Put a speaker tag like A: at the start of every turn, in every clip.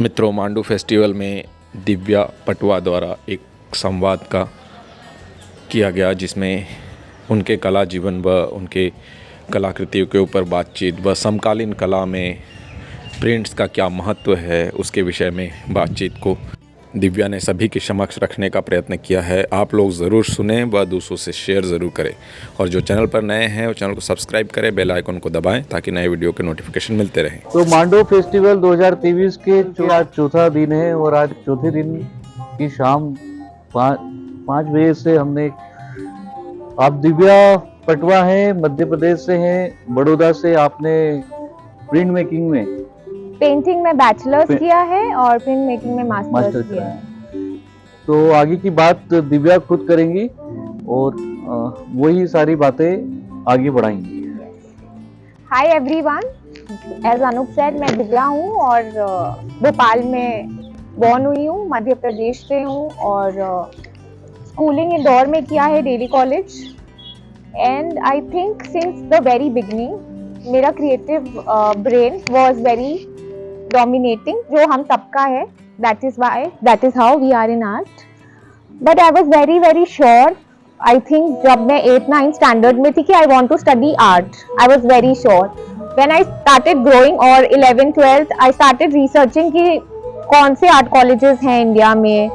A: मित्रों, मांडू फेस्टिवल में दिव्या पटवा द्वारा एक संवाद का किया गया, जिसमें उनके कला जीवन व उनके कलाकृतियों के ऊपर बातचीत व समकालीन कला में प्रिंट्स का क्या महत्व है उसके विषय में बातचीत को दिव्या ने सभी के समक्ष रखने का प्रयत्न किया है। आप लोग ज़रूर सुनें व दूसरों से शेयर ज़रूर करें, और जो चैनल पर नए हैं वो चैनल को सब्सक्राइब करें, बेल आइकन को दबाएं ताकि नए वीडियो के नोटिफिकेशन मिलते रहें।
B: तो मांडू फेस्टिवल 2023 के आज चौथा दिन है और आज चौथे दिन की शाम 5 बजे से हमने, आप दिव्या पटवा हैं, मध्य प्रदेश से हैं, बड़ौदा से। आपने प्रिंट मेकिंग में,
C: पेंटिंग में बैचलर्स किया है और प्रिंट मेकिंग में मास्टर्स किया है।
B: तो आगे की बात दिव्या खुद करेंगी और वही सारी बातें आगे बढ़ाएंगी।
C: Hi everyone, as Anoop said, मैं दिव्या हूँ और भोपाल में बॉर्न हुई हूँ, मध्य प्रदेश से हूँ और स्कूलिंग इंदौर में किया है, Daly college. And I think since the very beginning मेरा creative brain was very dominating, जो हम सबका है। That is how we are in art. But I was very very sure, I think जब मैं 8-9 स्टैंडर्ड में थी, कि I want to study art. I was very sure. When I started growing और 11th-12th आई स्टार्टेड रिसर्चिंग कि कौन से art colleges हैं इंडिया में,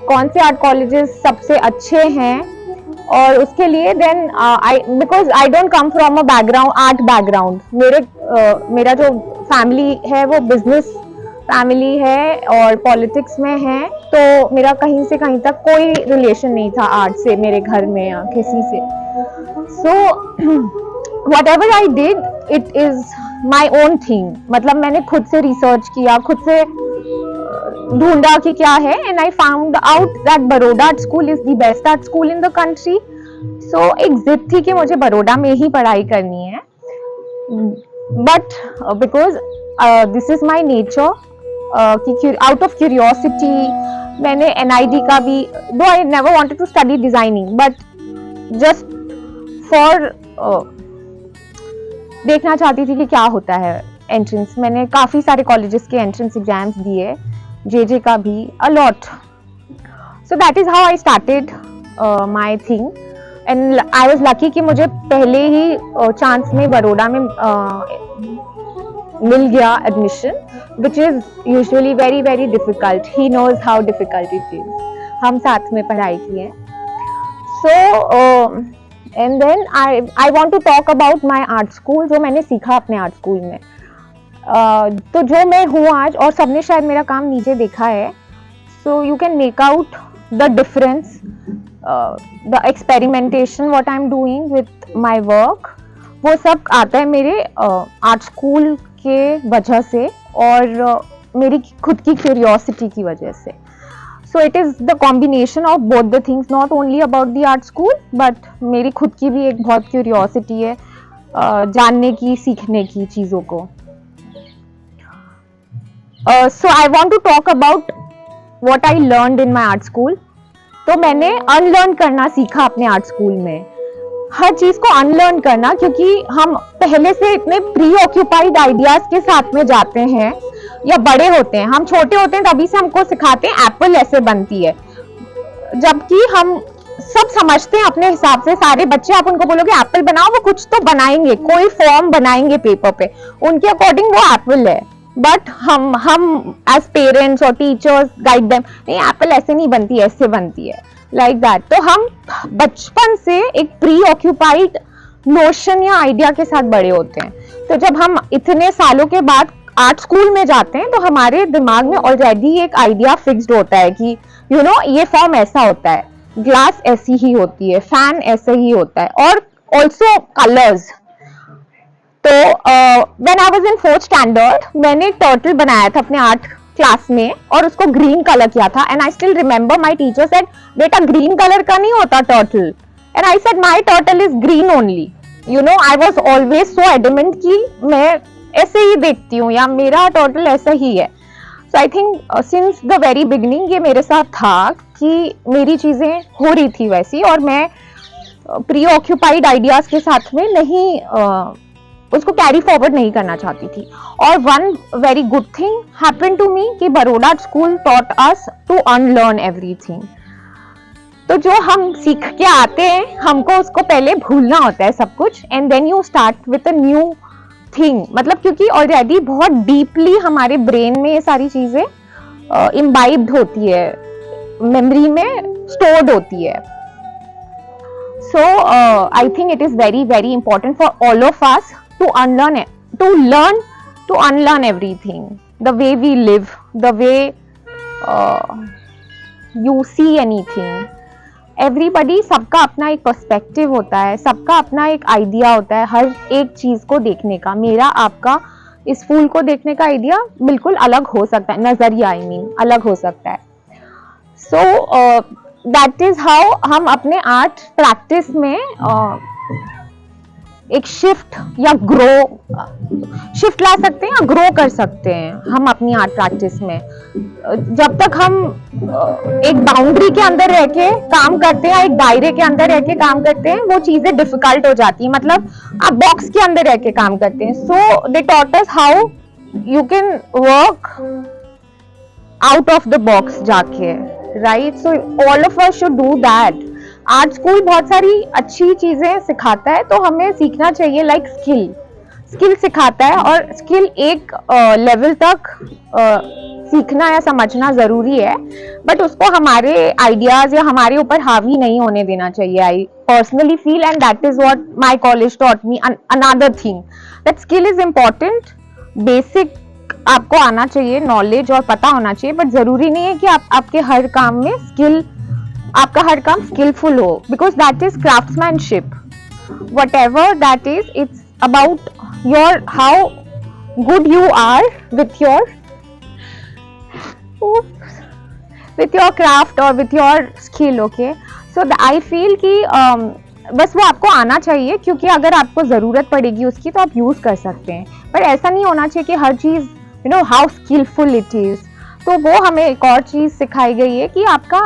C: कौन से आर्ट कॉलेजेस सबसे अच्छे हैं। और उसके लिए then because I don't come from a background, art background. मेरा जो फैमिली है वो बिजनेस फैमिली है और पॉलिटिक्स में है, तो मेरा कहीं से कहीं तक कोई रिलेशन नहीं था आर्ट से, मेरे घर में या किसी से। So what ever I did, it is my own thing. मतलब मैंने खुद से रिसर्च किया, खुद से ढूंढा कि क्या है, and I found out that Baroda art school is the best art school in the country. So एक जिद थी कि मुझे बड़ौदा में ही पढ़ाई करनी है। But because this is my nature, कि आउट ऑफ क्यूरियोसिटी मैंने NID का भी, though I never wanted to study designing, but just for देखना चाहती थी कि क्या होता है एंट्रेंस। मैंने काफी सारे कॉलेजेस के एंट्रेंस एग्जाम्स दिए, JJ का भी, a lot. So that is how I started my thing, and I was lucky कि मुझे पहले ही चांस में बड़ौदा में मिल गया admission, which is usually very very difficult. He knows how difficult it is. हम साथ में पढ़ाई की है। So and then I want to talk about my art school, जो मैंने सीखा अपने आर्ट स्कूल में। तो जो मैं हूँ आज, और सबने शायद मेरा काम नीचे देखा है, so you can make out the difference, the experimentation what I am doing with my work, वो सब आता है मेरे आर्ट स्कूल के वजह से और मेरी खुद की क्यूरियोसिटी की वजह से। So it is the combination of both the things, not only about the art school, but मेरी खुद की भी एक बहुत क्यूरियोसिटी है जानने की, सीखने की चीज़ों को। So I want to talk about what I learned in my art school. तो मैंने अनलर्न करना सीखा अपने आर्ट स्कूल में, हर चीज को अनलर्न करना, क्योंकि हम पहले से इतने प्री ऑक्यूपाइड आइडियाज के साथ में जाते हैं या बड़े होते हैं। हम छोटे होते हैं तभी से हमको सिखाते हैं एप्पल ऐसे बनती है, जबकि हम सब समझते हैं अपने हिसाब से। सारे बच्चे, आप उनको बोलोगे एप्पल बनाओ, वो कुछ तो बनाएंगे, कोई फॉर्म बनाएंगे पेपर पे, उनके अकॉर्डिंग वो एप्पल है। बट हम एज पेरेंट्स और टीचर्स गाइड देम, नहीं एप्पल ऐसे नहीं बनती, ऐसे बनती है, लाइक दैट। तो हम बचपन से एक प्री ऑक्यूपाइड नोशन या आइडिया के साथ बड़े होते हैं। तो जब हम इतने सालों के बाद आर्ट स्कूल में जाते हैं, तो हमारे दिमाग में ऑलरेडी एक आइडिया फिक्स्ड होता है कि यू नो ये फॉर्म ऐसा होता है, ग्लास ऐसी ही होती है, फैन ऐसे ही होता है, और ऑल्सो कलर्स। तो when I was in 4th standard मैंने एक टर्टल बनाया था अपने आर्ट क्लास में और उसको ग्रीन कलर किया था। And I still remember my teacher said, बेटा ग्रीन कलर का नहीं होता turtle. And I said my turtle is green only. You know, I was always so adamant कि मैं ऐसे ही देखती हूँ या मेरा टर्टल ऐसा ही है। So I think since the very beginning ये मेरे साथ था कि मेरी चीजें हो रही थी वैसी, और मैं प्री ऑक्यूपाइड आइडियाज के साथ में नहीं उसको कैरी फॉरवर्ड नहीं करना चाहती थी। और one very good thing happen to me कि Baroda school taught us to unlearn everything. तो जो हम सीख के आते हैं हमको उसको पहले भूलना होता है सब कुछ, and then you start with a new thing. मतलब क्योंकि ऑलरेडी बहुत डीपली हमारे ब्रेन में ये सारी चीजें इम्बाइब्ड होती है, मेमोरी में स्टोर्ड होती है। So I think it is very very important for all of us to unlearn it, to unlearn everything, the way we live, the way you see anything. Everybody, सबका अपना एक perspective होता है, सबका अपना एक आइडिया होता है हर एक चीज को देखने का। मेरा आपका इस फूल को देखने का आइडिया बिल्कुल अलग हो सकता है, नजरिया आई मीन अलग हो सकता है। सो दैट इज हाउ हम अपने आर्ट प्रैक्टिस में एक शिफ्ट या शिफ्ट ला सकते हैं या ग्रो कर सकते हैं हम अपनी आर्ट प्रैक्टिस में। जब तक हम एक बाउंड्री के अंदर रह के काम करते हैं, एक दायरे के अंदर रह के काम करते हैं, वो चीजें डिफिकल्ट हो जाती है। मतलब आप बॉक्स के अंदर रह के काम करते हैं। So they taught us how you can work out of the box जाके, right? So all of us should do that. Art school बहुत सारी अच्छी चीजें सिखाता है, तो हमें सीखना चाहिए। लाइक स्किल सिखाता है, और स्किल एक लेवल तक सीखना या समझना जरूरी है, बट उसको हमारे आइडियाज या हमारे ऊपर हावी नहीं होने देना चाहिए। I personally feel, and that is what my college taught me another thing, that skill is important. Basic आपको आना चाहिए, नॉलेज और पता होना चाहिए, बट जरूरी नहीं है कि आपके हर काम में आपका हर काम स्किलफुल हो, because that is craftsmanship. Whatever that is, it's about your how good you are with your craft और with your skill. Okay, so I feel कि बस वो आपको आना चाहिए, क्योंकि अगर आपको जरूरत पड़ेगी उसकी तो आप यूज कर सकते हैं। पर ऐसा नहीं होना चाहिए कि हर चीज हाउ स्किलफुल इट इज। तो वो हमें एक और चीज सिखाई गई है कि आपका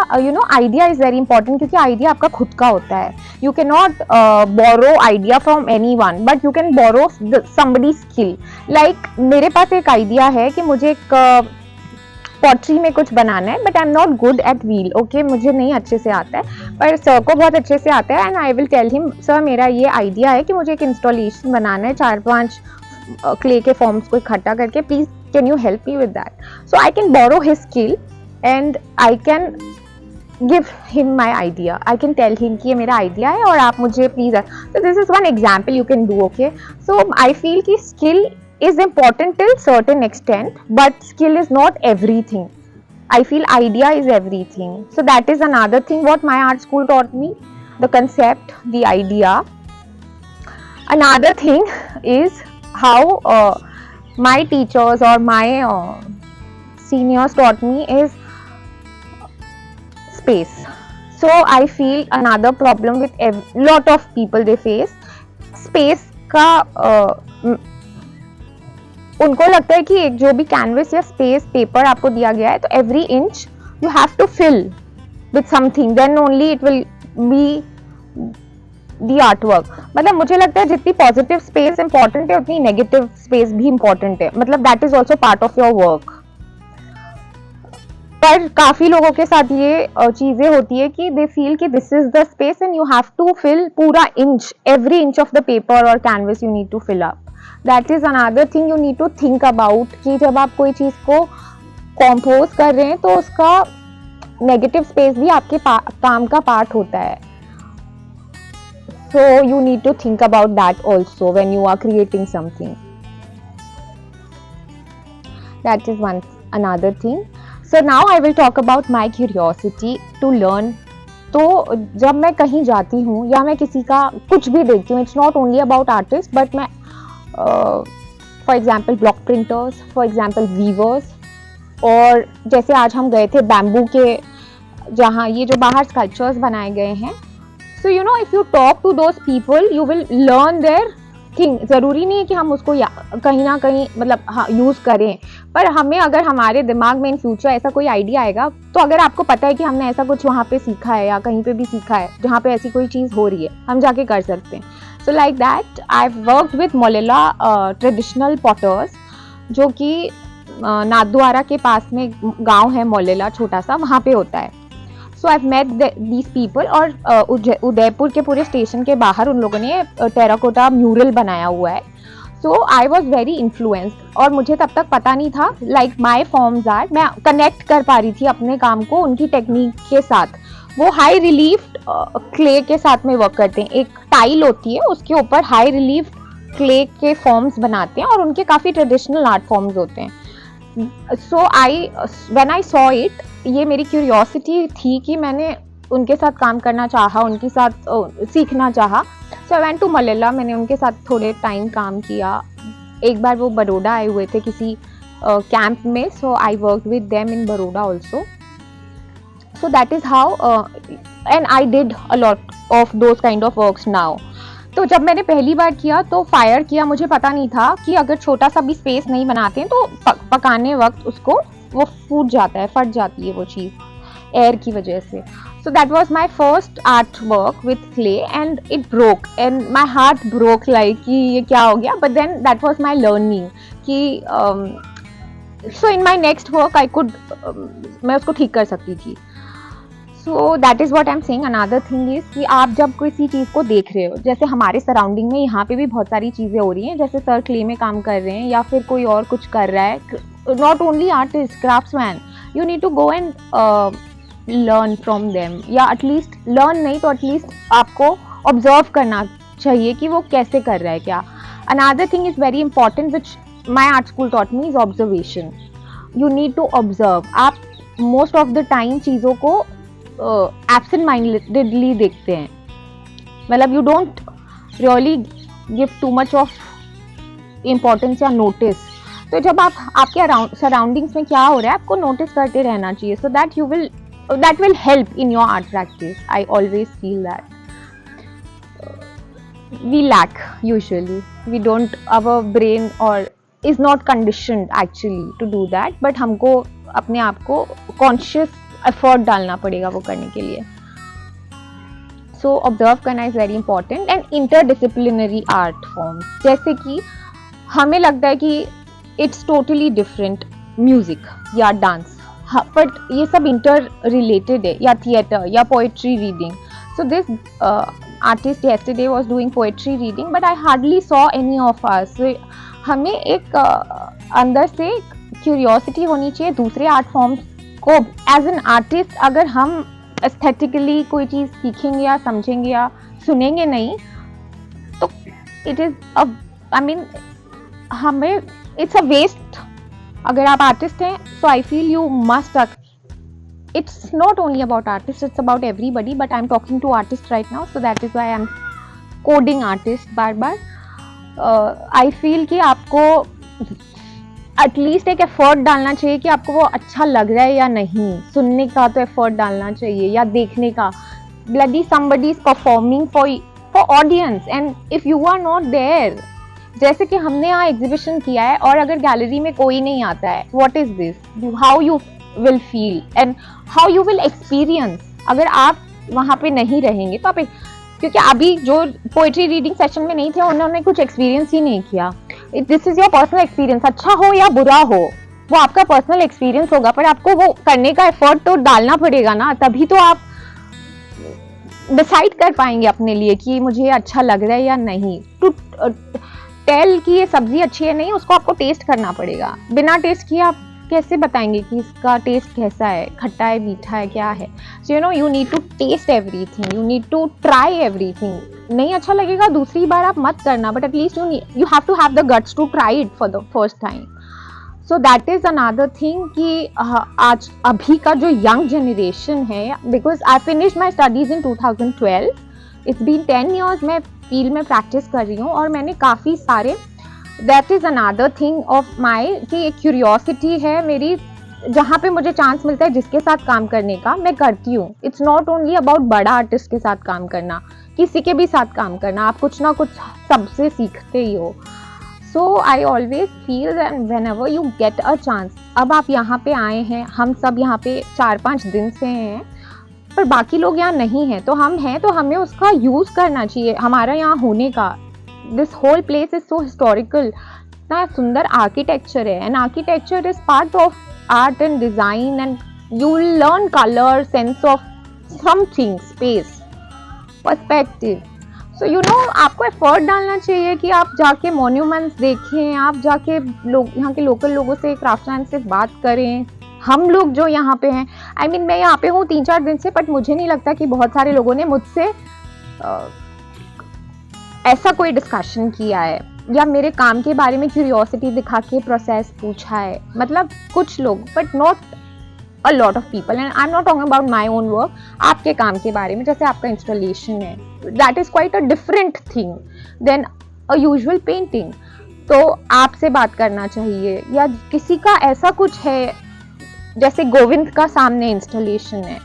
C: आइडिया इज वेरी इंपॉर्टेंट, क्योंकि आइडिया आपका खुद का होता है। You can not borrow idea from anyone, but you can borrow somebody skill. Like मेरे पास एक आइडिया है कि मुझे एक पॉटरी में कुछ बनाना है, but I am not good at wheel. Okay, मुझे नहीं अच्छे से आता है, पर सर को बहुत अच्छे से आता है, and I will tell him, sir मेरा ये आइडिया है कि मुझे एक इंस्टॉलेशन बनाना है, 4-5 क्ले के फॉर्म्स को इकट्ठा करके, please can you help me with that? So I can borrow his skill and I can give him my idea. I can tell him कि ये मेरा idea है और आप मुझे please. So this is one example you can do. Okay, so I feel कि skill is important till certain extent, but skill is not everything. I feel idea is everything. So that is another thing what my art school taught me, the concept, the idea. Another thing is how my teachers or my seniors taught me is space. So I feel another problem with lot of people they face space का उनको लगता है कि एक जो भी canvas या space paper आपको दिया गया है, तो every inch you have to fill with something, then only it will be the art work. मतलब मुझे लगता है जितनी पॉजिटिव स्पेस इंपॉर्टेंट है उतनी नेगेटिव स्पेस भी इंपॉर्टेंट है। मतलब that is also part of your work. पर काफी लोगों के साथ ये चीजें होती है कि दे फील कि this is the space and you have to fill पूरा inch, every inch of the paper और canvas you need to fill up. That is another thing you need to think about कि जब आप कोई चीज को compose कर रहे हैं तो उसका नेगेटिव स्पेस भी आपके काम का पार्ट होता है। So you need to think about that also when you are creating something. That is another thing. So now I will talk about my curiosity to learn. तो जब मैं कहीं जाती हूँ या मैं किसी का कुछ भी देखती हूँ, it's not only about artists, but मैं for example block printers, for example weavers, और जैसे आज हम गए थे बैम्बू के जहाँ ये जो बाहर स्कल्पचर्स बनाए गए हैं। So you know if you talk to those people you will learn their thing. जरूरी नहीं है कि हम उसको कहीं ना कहीं मतलब यूज करें, पर हमें अगर हमारे दिमाग में इन फ्यूचर ऐसा कोई आइडिया आएगा, तो अगर आपको पता है कि हमने ऐसा कुछ वहाँ पे सीखा है या कहीं पे भी सीखा है जहाँ पे ऐसी कोई चीज़ हो रही है, हम जाके कर सकते हैं। So like that, I've worked with Mollela traditional potters, जो कि नाथद्वारा के पास में गांव है मोलेला छोटा सा, वहाँ पे होता है. So I met these people. और उदयपुर के पूरे स्टेशन के बाहर उन लोगों ने टेराकोटा म्यूरल बनाया हुआ है. So I was very influenced, और मुझे तब तक पता नहीं था लाइक माई फॉर्म्स आर, मैं कनेक्ट कर पा रही थी अपने काम को उनकी टेक्निक के साथ. वो हाई रिलीफ क्ले के साथ में वर्क करते हैं. एक टाइल होती है, उसके ऊपर हाई रिलीफ क्ले के फॉर्म्स बनाते हैं, और उनके काफ़ी ट्रेडिशनल आर्ट फॉर्म्स होते हैं. So when I saw it, ये मेरी क्यूरियोसिटी थी कि मैंने उनके साथ काम करना चाहा, उनके साथ सीखना चाहा. सो आई वेंट टू मलेला, मैंने उनके साथ थोड़े टाइम काम किया. एक बार वो बड़ौदा आए हुए थे किसी कैंप में, so I work with them in Baroda also. So that is how, and I did a lot of those kind of works now. तो जब मैंने पहली बार किया तो फायर किया, मुझे पता नहीं था कि अगर छोटा सा भी स्पेस नहीं बनाते हैं तो पकाने वक्त उसको वो फूट जाता है, फट जाती है वो चीज़ एयर की वजह से. So that was my first art work with clay, and it broke, and my heart broke, like कि ये क्या हो गया. But then that was my learning कि so in my next work I could, मैं उसको ठीक कर सकती थी. So that is what I am saying. Another thing is कि आप जब किसी चीज़ को देख रहे हो, जैसे हमारे सराउंडिंग में यहाँ पे भी बहुत सारी चीज़ें हो रही हैं, जैसे सर क्ले में काम कर रहे हैं या फिर कोई और कुछ कर रहा है. Not only artist, craftsman, you need to go and learn from them, या एटलीस्ट लर्न नहीं तो एटलीस्ट आपको ऑब्जर्व करना चाहिए कि वो कैसे कर रहा है क्या. Another thing is very important which my art school taught me is observation. You need to observe. आप मोस्ट ऑफ द टाइम चीज़ों को एब्सेंट माइंडेडली देखते हैं, मतलब you don't really give too much of importance या notice. तो जब आप आपके सराउंडिंग्स में क्या हो रहा है आपको नोटिस करते रहना चाहिए, so that will help in your art practice. I always feel that we lack usually, we don't, our brain और is not conditioned actually to do that, but हमको अपने आप को कॉन्शियस एफर्ट डालना पड़ेगा वो करने के लिए. सो ऑब्जर्व करना is very important. And interdisciplinary art forms, जैसे कि हमें लगता है कि इट्स टोटली डिफरेंट म्यूजिक या डांस, बट ये सब इंटर रिलेटेड है, या थिएटर या poetry reading. So this artist yesterday was doing poetry reading, but I hardly saw any of us. So, हमें एक अंदर से क्यूरियोसिटी होनी चाहिए दूसरे आर्ट फॉर्म्स को. एज एन आर्टिस्ट अगर हम एस्थेटिकली कोई चीज़ सीखेंगे या समझेंगे या सुनेंगे नहीं, तो इट इज़ आई मीन हमें इट्स अ वेस्ट. अगर आप आर्टिस्ट हैं, so I feel you must. It's not only about artist, it's about everybody, but I am talking to artist right now, so that is why I am quoting artist बार बार. I feel कि आपको at least एक effort डालना चाहिए कि आपको वो अच्छा लग रहा है या नहीं. सुनने का तो एफर्ट डालना चाहिए, या देखने का. Bloody somebody is performing for audience, and if you are not there, जैसे कि हमने यहाँ एग्जीबिशन किया है और अगर गैलरी में कोई नहीं आता है, what is this, how you will feel and how you will experience. अगर आप वहाँ पे नहीं रहेंगे तो आप, क्योंकि अभी जो पोएट्री रीडिंग सेशन में नहीं थे उन्होंने कुछ एक्सपीरियंस ही नहीं किया. This is your personal experience, अच्छा हो या बुरा हो वो आपका पर्सनल एक्सपीरियंस होगा, पर आपको वो करने का एफर्ट तो डालना पड़ेगा ना, तभी तो आप डिसाइड कर पाएंगे अपने लिए कि मुझे अच्छा लग रहा है या नहीं. टू टेल कि ये सब्जी अच्छी है नहीं, उसको आपको टेस्ट करना पड़ेगा. बिना टेस्ट किए आप कैसे बताएंगे कि इसका टेस्ट कैसा है, खट्टा है, मीठा है, क्या है. So you know you need to taste everything, you need to try everything. नहीं अच्छा लगेगा दूसरी बार आप मत करना, but at least you have to have the guts to try it for the first time. So that is another thing कि आज अभी का जो यंग जनरेशन है, because I finish my studies in 2012, it's been 10 years मैं field में practice कर रही हूँ, और मैंने काफ़ी सारे, that is another thing of my कि एक क्यूरियोसिटी है मेरी, जहाँ पे मुझे चांस मिलता है जिसके साथ काम करने का मैं करती हूँ. इट्स नॉट ओनली अबाउट बड़ा आर्टिस्ट के साथ काम करना, किसी के भी साथ काम करना, आप कुछ ना कुछ सबसे सीखते ही हो. So I always feel that whenever you get a chance, अब आप यहाँ पे आए हैं, हम सब यहाँ पे 4-5 दिन से हैं, पर बाकी लोग यहाँ नहीं हैं, तो हम हैं तो हमें उसका यूज़ करना चाहिए, हमारा यहाँ होने का। This whole place is so historical, इतना सुंदर आर्किटेक्चर है, and architecture is part of art and design, and you will learn colour, sense of something, space, perspective. So you know, आपको एफर्ट डालना चाहिए कि आप जाके मॉन्यूमेंट्स देखें, आप जाके लोग यहाँ के लोकल लोगों से, क्राफ्ट्समैन से बात करें। हम लोग जो यहाँ पे हैं, आई मीन मैं यहाँ पे हूँ 3-4 दिन से, बट मुझे नहीं लगता कि बहुत सारे लोगों ने मुझसे ऐसा कोई डिस्कशन किया है या मेरे काम के बारे में क्यूरियोसिटी दिखा के प्रोसेस पूछा है। मतलब कुछ लोग, but not a lot of people, and I'm not talking about my own work, आपके काम के बारे में, जैसे आपका इंस्टॉलेशन है, that is quite a different thing than a usual painting। तो आपसे बात करना चाहिए, या किसी का ऐसा कुछ है, जैसे गोविंद का सामने इंस्टॉलेशन है,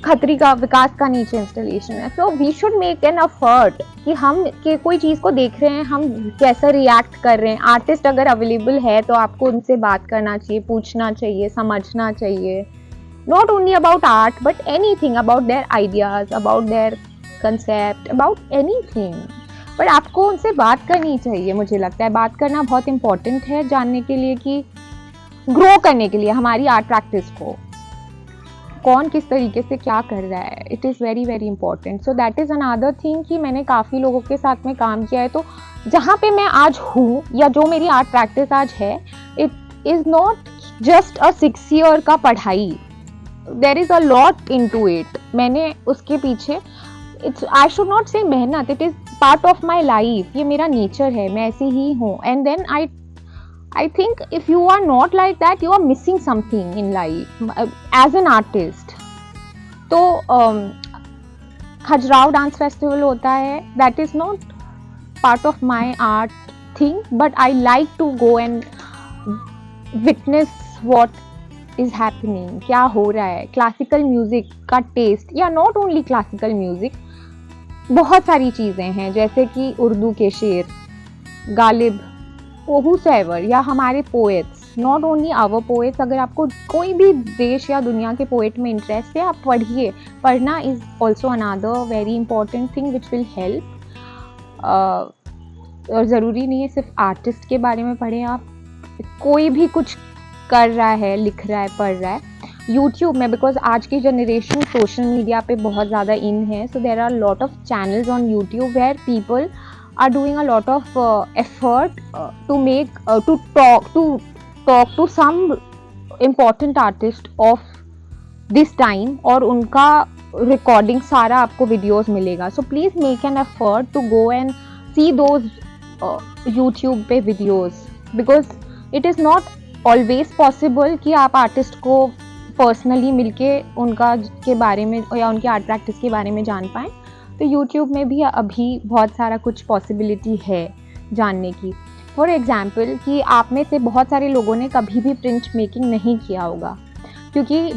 C: खत्री का, विकास का नीचे इंस्टॉलेशन है। So we should make an effort कि हम के कोई चीज़ को देख रहे हैं, हम कैसा रिएक्ट कर रहे हैं। आर्टिस्ट अगर अवेलेबल है तो आपको उनसे बात करना चाहिए, पूछना चाहिए, समझना चाहिए, not only about art but anything, about their ideas, about their concept, about anything. But आपको उनसे बात करनी चाहिए, मुझे लगता है बात करना बहुत इंपॉर्टेंट है, जानने के लिए कि ग्रो करने के लिए हमारी आर्ट प्रैक्टिस को, कौन किस तरीके से क्या कर रहा है। It is very very important. So that is another thing कि मैंने काफ़ी लोगों के साथ में काम किया है, तो जहाँ पे मैं आज हूँ या जो मेरी आर्ट प्रैक्टिस आज है, it is not just a 6 year का पढ़ाई, there is a lot into it. मैंने उसके पीछे, it's, I should not say मेहनत, it is part of my life, ये मेरा नेचर है, मैं ऐसी ही हूँ। And then I think if you are not like that, you are missing something in life as an artist। तो Khajuraho dance festival होता है, that is not part of my art thing, but I like to go and witness what is happening, क्या हो रहा है। Classical music का test, या not only classical music, बहुत सारी चीज़ें हैं, जैसे कि उर्दू के शेर, गालिब, whosoever, या हमारे poets, not only our poets. अगर आपको कोई भी देश या दुनिया के पोएट में इंटरेस्ट है, आप पढ़िए। पढ़ना is also another very important thing which will help. और ज़रूरी नहीं है सिर्फ आर्टिस्ट के बारे में पढ़ें, आप कोई भी कुछ कर रहा है, लिख रहा है, पढ़ रहा है, यूट्यूब में, बिकॉज आज की जनरेशन सोशल मीडिया पे बहुत ज़्यादा इन है, so there are lot of channels on YouTube where people are doing a lot of effort to make to talk to some important artist of this time, और उनका recording सारा आपको videos मिलेगा। So please make an effort to go and see those YouTube पे videos, because it is not always possible कि आप artist को personally मिलके उनका के बारे में या उनकी आर्ट प्रैक्टिस के बारे में जान पाएँ। तो यूट्यूब में भी अभी बहुत सारा कुछ पॉसिबिलिटी है जानने की। फॉर एग्ज़ाम्पल कि आप में से बहुत सारे लोगों ने कभी भी प्रिंट मेकिंग नहीं किया होगा, क्योंकि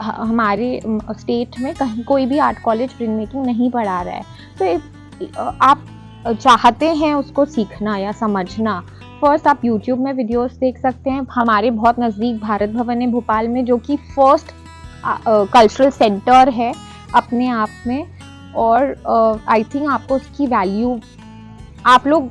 C: हमारे स्टेट में कहीं कोई भी आर्ट कॉलेज प्रिंट मेकिंग नहीं पढ़ा रहा है। तो आप चाहते हैं उसको सीखना या समझना, फर्स्ट आप यूट्यूब में वीडियोस देख सकते हैं। हमारे बहुत नज़दीक भारत भवन है भोपाल में, जो कि फर्स्ट कल्चरल सेंटर है अपने आप में, और आई थिंक आपको उसकी वैल्यू, आप लोग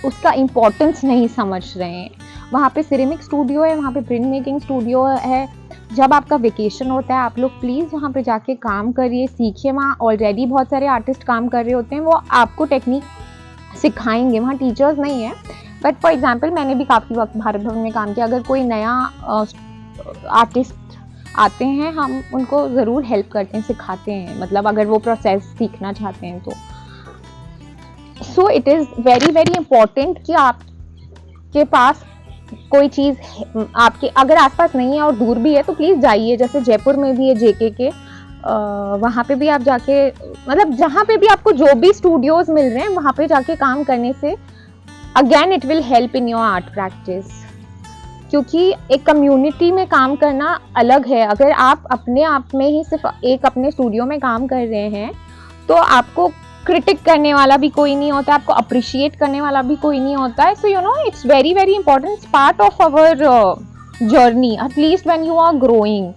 C: उसका इम्पोर्टेंस नहीं समझ रहे हैं। वहाँ पे सिरेमिक स्टूडियो है, वहाँ पे प्रिंट मेकिंग स्टूडियो है। जब आपका वेकेशन होता है, आप लोग प्लीज़ वहाँ पे जाके काम करिए, सीखिए। वहाँ ऑलरेडी बहुत सारे आर्टिस्ट काम कर रहे होते हैं, वो आपको टेक्निक सिखाएंगे। वहाँ टीचर्स नहीं है, बट फॉर एग्जांपल मैंने भी काफ़ी वक्त भारत भवन में काम किया। अगर कोई नया आर्टिस्ट आते हैं, हम उनको ज़रूर हेल्प करते हैं, सिखाते हैं, मतलब अगर वो प्रोसेस सीखना चाहते हैं तो। So it is very very important कि आपके पास कोई चीज़ आपके अगर आसपास नहीं है और दूर भी है तो प्लीज़ जाइए। जैसे जयपुर में भी है JK के, वहाँ पे भी आप जाके, मतलब जहाँ पे भी आपको जो भी स्टूडियोज़ मिल रहे हैं वहाँ पे जाके काम करने से again it will help in your art practice. क्योंकि एक कम्युनिटी में काम करना अलग है। अगर आप अपने आप में ही सिर्फ एक अपने स्टूडियो में काम कर रहे हैं तो आपको क्रिटिक करने वाला भी कोई नहीं होता, आपको अप्रिशिएट करने वाला भी कोई नहीं होता है। So you know it's very very important, part of our journey, at least when you are growing.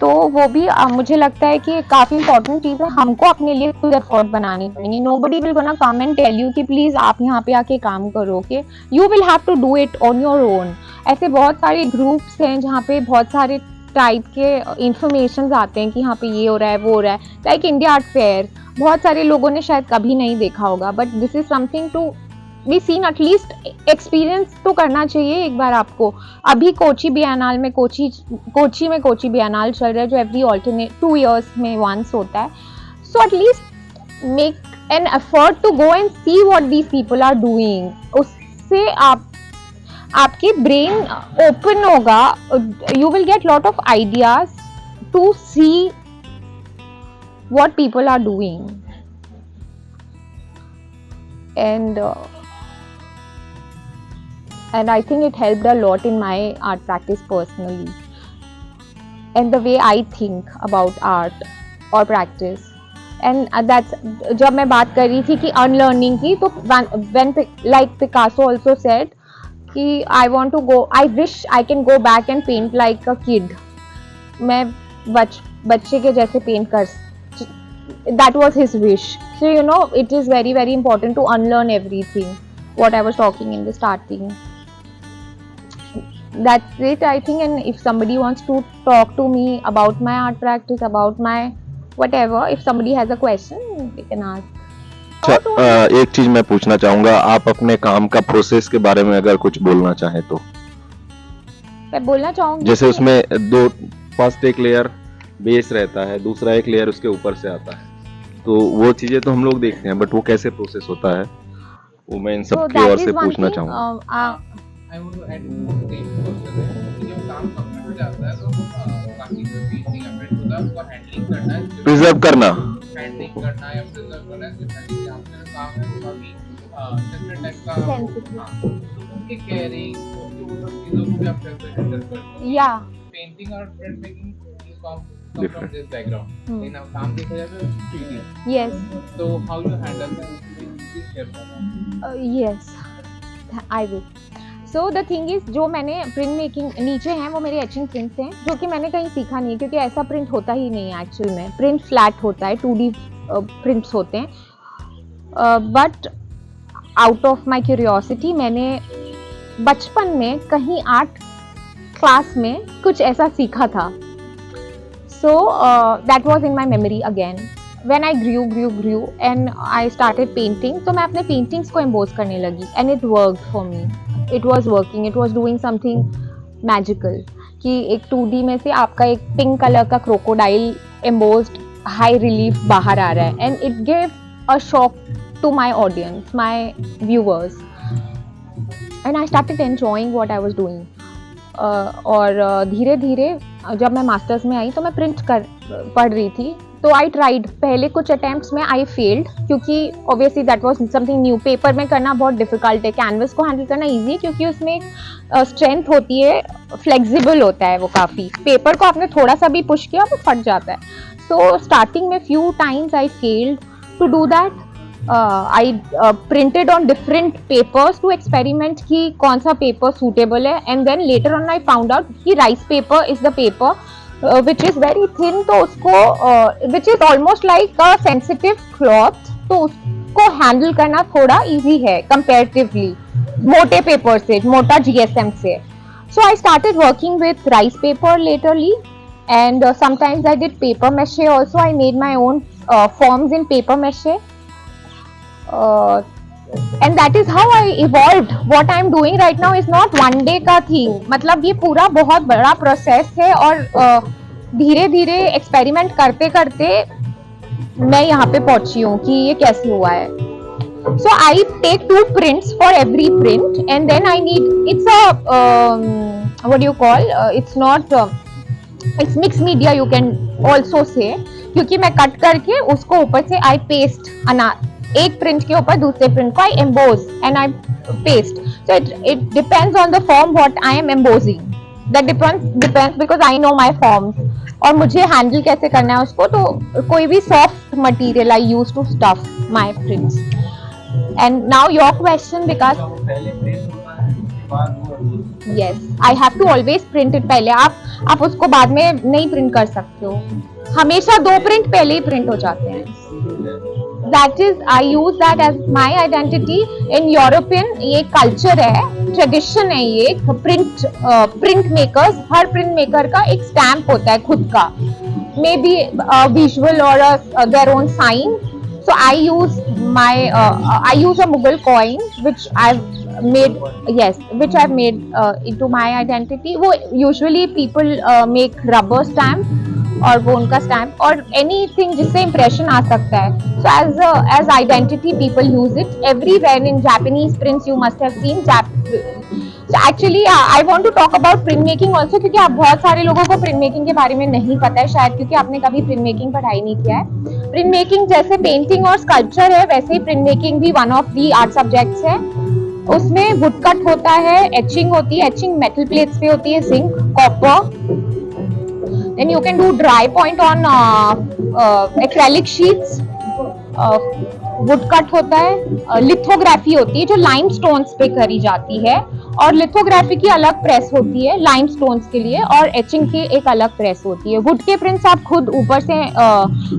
C: तो वो भी मुझे लगता है कि काफ़ी इंपॉर्टेंट चीज़ है, हमको अपने लिए खुद एफर्ट बनानी पड़ेंगी. Nobody will gonna come and tell you कि प्लीज़ आप यहाँ पे आके काम करो. Okay, you will have to do it on your own. ऐसे बहुत सारे ग्रुप्स हैं जहाँ पे बहुत सारे टाइप के इंफॉर्मेशन आते हैं कि यहाँ पे ये हो रहा है वो हो रहा है. लाइक इंडिया आर्ट फेयर बहुत सारे लोगों ने शायद कभी नहीं देखा होगा, but this is something to be seen. At least experience तो करना चाहिए एक बार आपको. अभी कोची बिएनाल में कोची बिएनाल चल रहा है जो एवरी ऑल्टरनेट 2 years में वंस होता है. So at least make an effort to go and see what these people are doing. उससे आपकी ब्रेन ओपन होगा. You will get lot of ideas to see what people are doing. And I think it helped a lot in my art practice personally, and the way I think about art or practice. And that's जब मैं बात कर रही थी कि unlearning की, तो when like Picasso also said कि I want to go, I wish I can go back and paint like a kid. मैं बच्चे के जैसे पेंट कर. That was his wish. So you know, it is very very important to unlearn everything what I was talking in the starting. That's it, I think. And if somebody wants to talk to me about my art practice, about my whatever, if somebody has a question, they can ask.
D: अच्छा, एक चीज मैं पूछना चाहूंगा, आप अपने काम का प्रोसेस के बारे में अगर कुछ बोलना चाहें तो.
C: मैं बोलना चाहूंगी
D: जैसे उसमें दो, फर्स्ट एक लेयर बेस रहता है, दूसरा एक लेयर उसके ऊपर से आता है, तो वो चीजें तो हम लोग देखते हैं, बट वो कैसे प्रोसेस होता है वो मैं इन सब की ओर से पूछना चाहूंगा.
E: I want to add one thing question है कि जब काम कंप्लीट हो जाता है तो बाकी जो पेंटिंग अपडेट होता है उसको हैंडलिंग करना है,
D: प्रिजर्व करना,
E: हैंडलिंग करना या प्रिजर्व करना है. हैंडलिंग जहाँ पे काम है वो काफी डिफरेंट टाइप का.
C: Sensitive.
E: हाँ, तो उनके केयरिंग, उनकी वो सब चीजों को भी आप कैसे हैंडल करते हो.
C: Yeah.
E: पेंटिंग और print making come from this background. लेकिन अब काम देखा जाए तो 3D.
C: Yes.
E: So how you handle that? Please share that.
C: Yes, I will. So the thing is, जो मैंने प्रिंट मेकिंग नीचे हैं वो मेरे एचिंग प्रिंट्स हैं जो कि मैंने कहीं सीखा नहीं है, क्योंकि ऐसा प्रिंट होता ही नहीं है एक्चुअल में. प्रिंट फ्लैट होता है, 2D प्रिंट्स होते हैं. But out of my curiosity मैंने बचपन में कहीं आर्ट क्लास में कुछ ऐसा सीखा था. So that was in my memory again. When I grew and I started painting, तो मैं अपने paintings को emboss करने लगी and it worked for me. It was working. It was doing something magical. कि एक 2D में से आपका एक pink color का crocodile embossed high relief बाहर आ रहा है, and it gave a shock to my audience, my viewers, and I started enjoying what I was doing. और धीरे धीरे जब मैं मास्टर्स में आई तो मैं प्रिंट पढ़ रही थी, तो आई ट्राइड. पहले कुछ अटेम्प्ट्स में आई फेल्ड, क्योंकि obviously that was something new. Paper में करना बहुत डिफिकल्ट है, कैनवस को हैंडल करना इजी है क्योंकि उसमें एक स्ट्रेंथ होती है, फ्लेक्सिबल होता है वो काफ़ी. पेपर को आपने थोड़ा सा भी पुश किया वो फट जाता है. सो स्टार्टिंग में few times I failed to do that. I printed on different papers to experiment कि कौन सा paper suitable है, and then later on I found out कि rice paper is the paper which is very thin, तो उसको which is almost like a sensitive cloth, तो उसको handle करना थोड़ा easy है comparatively मोटे paper से, मोटा GSM से. So I started working with rice paper laterly, and sometimes I did paper mache also. I made my own forms in paper mache. And that is how I evolved. What I am doing right now is not one day का thing. मतलब ये पूरा बहुत बड़ा process है, और धीरे धीरे एक्सपेरिमेंट करते करते मैं यहाँ पे पहुंची हूँ कि ये कैसे हुआ है. So I take 2 prints for every print, and then I need, it's a what do you call, it's not it's mixed media you can also say, क्योंकि मैं कट करके उसको ऊपर से I paste एक प्रिंट के ऊपर दूसरे प्रिंट को I emboss and I paste. So it depends on the form what I am embossing. That depends because I know my forms. और मुझे हैंडल कैसे करना है उसको, तो कोई भी soft material I use to stuff my prints. And now your question, because yes, I have to always print it पहले। आप उसको बाद में नहीं प्रिंट कर सकते हो, हमेशा 2 प्रिंट पहले ही प्रिंट हो जाते हैं। That is, I use that as my identity in European. ये कल्चर है, ट्रेडिशन है, ये प्रिंट मेकर्स, हर प्रिंट मेकर का एक स्टैम्प होता है खुद का, मे बी विजुअल और their own sign. So I use a Mughal coin which I've made into my identity. वो usually people make rubber stamp और वो उनका stamp और anything जिससे impression आ सकता है। So as identity people use it everywhere in Japanese prints you must have seen. So actually I want to talk about print making also क्योंकि आप बहुत सारे लोगों को print making के बारे में नहीं पता है शायद क्योंकि आपने कभी print making पढ़ाई नहीं किया है। प्रिंट मेकिंग जैसे पेंटिंग और स्कल्पचर है वैसे ही प्रिंट मेकिंग भी one of the art subjects है। उसमें वुड कट होता है, एचिंग होती है, एचिंग मेटल प्लेट्स पे होती है, zinc, copper, then you can do dry point on acrylic sheets. Wood cut होता है, लिथोग्राफी होती है जो लाइमस्टोन्स पे करी जाती है और लिथोग्राफी की अलग प्रेस होती है लाइमस्टोन्स के लिए और एचिंग की एक अलग प्रेस होती है। वुड के प्रिंट्स आप खुद ऊपर से